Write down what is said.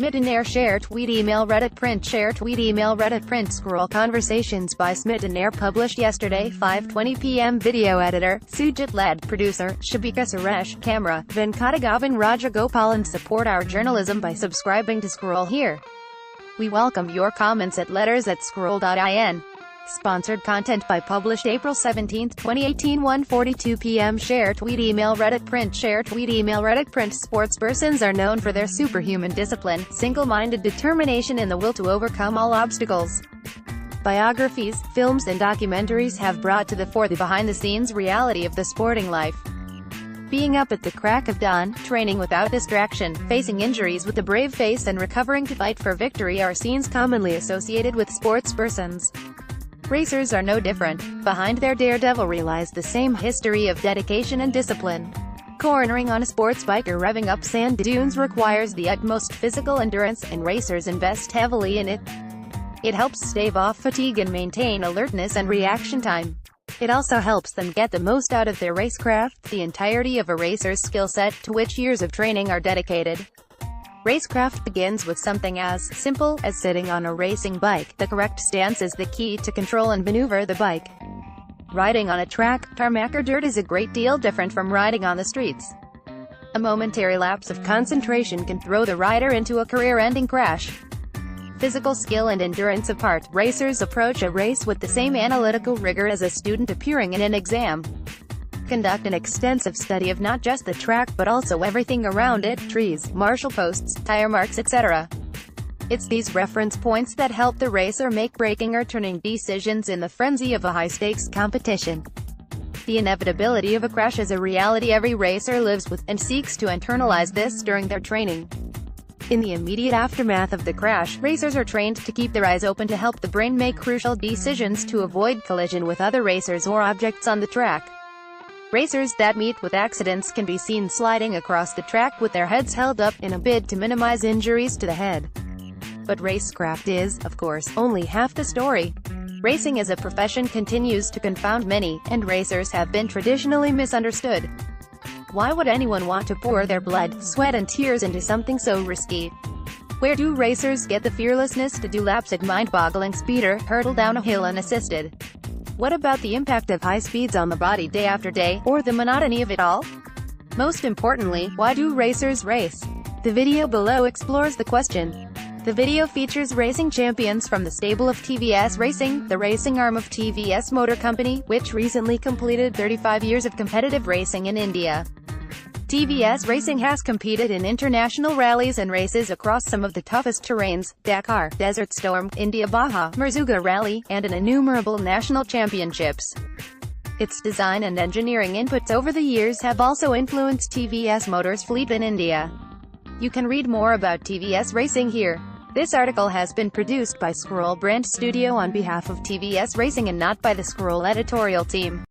Smit and Air share tweet email Reddit print share tweet email Reddit print scroll conversations by Smit and Air published yesterday 5:20 p.m. Video editor, Sujit led, producer, Shabika Suresh, camera, Venkatagavan Rajagopalan. Support our journalism by subscribing to Scroll here. We welcome your comments at letters@scroll.in. Sponsored content by published April 17, 2018 1:42 p.m. Share tweet email Reddit print share tweet email Reddit print. Sportspersons are known for their superhuman discipline, single-minded determination and the will to overcome all obstacles. Biographies, films and documentaries have brought to the fore the behind-the-scenes reality of the sporting life. Being up at the crack of dawn, training without distraction, facing injuries with a brave face and recovering to fight for victory are scenes commonly associated with sportspersons. Racers are no different. Behind their daredevilry lies the same history of dedication and discipline. Cornering on a sports bike or revving up sand dunes requires the utmost physical endurance, and racers invest heavily in it. It helps stave off fatigue and maintain alertness and reaction time. It also helps them get the most out of their racecraft, the entirety of a racer's skill set, to which years of training are dedicated. Racecraft begins with something as simple as sitting on a racing bike. The correct stance is the key to control and maneuver the bike. Riding on a track, tarmac or dirt is a great deal different from riding on the streets. A momentary lapse of concentration can throw the rider into a career-ending crash. Physical skill and endurance apart, racers approach a race with the same analytical rigor as a student appearing in an exam. Conduct an extensive study of not just the track but also everything around it, trees, marshal posts, tire marks, etc. It's these reference points that help the racer make braking or turning decisions in the frenzy of a high-stakes competition. The inevitability of a crash is a reality every racer lives with, and seeks to internalize this during their training. In the immediate aftermath of the crash, racers are trained to keep their eyes open to help the brain make crucial decisions to avoid collision with other racers or objects on the track. Racers that meet with accidents can be seen sliding across the track with their heads held up, in a bid to minimize injuries to the head. But racecraft is, of course, only half the story. Racing as a profession continues to confound many, and racers have been traditionally misunderstood. Why would anyone want to pour their blood, sweat and tears into something so risky? Where do racers get the fearlessness to do laps at mind-boggling speed or hurtle down a hill unassisted? What about the impact of high speeds on the body day after day, or the monotony of it all? Most importantly, why do racers race? The video below explores the question. The video features racing champions from the stable of TVS Racing, the racing arm of TVS Motor Company, which recently completed 35 years of competitive racing in India. TVS Racing has competed in international rallies and races across some of the toughest terrains: Dakar, Desert Storm, India Baja, Merzouga Rally, and in innumerable national championships. Its design and engineering inputs over the years have also influenced TVS Motors' fleet in India. You can read more about TVS Racing here. This article has been produced by Scroll Brand Studio on behalf of TVS Racing and not by the Scroll editorial team.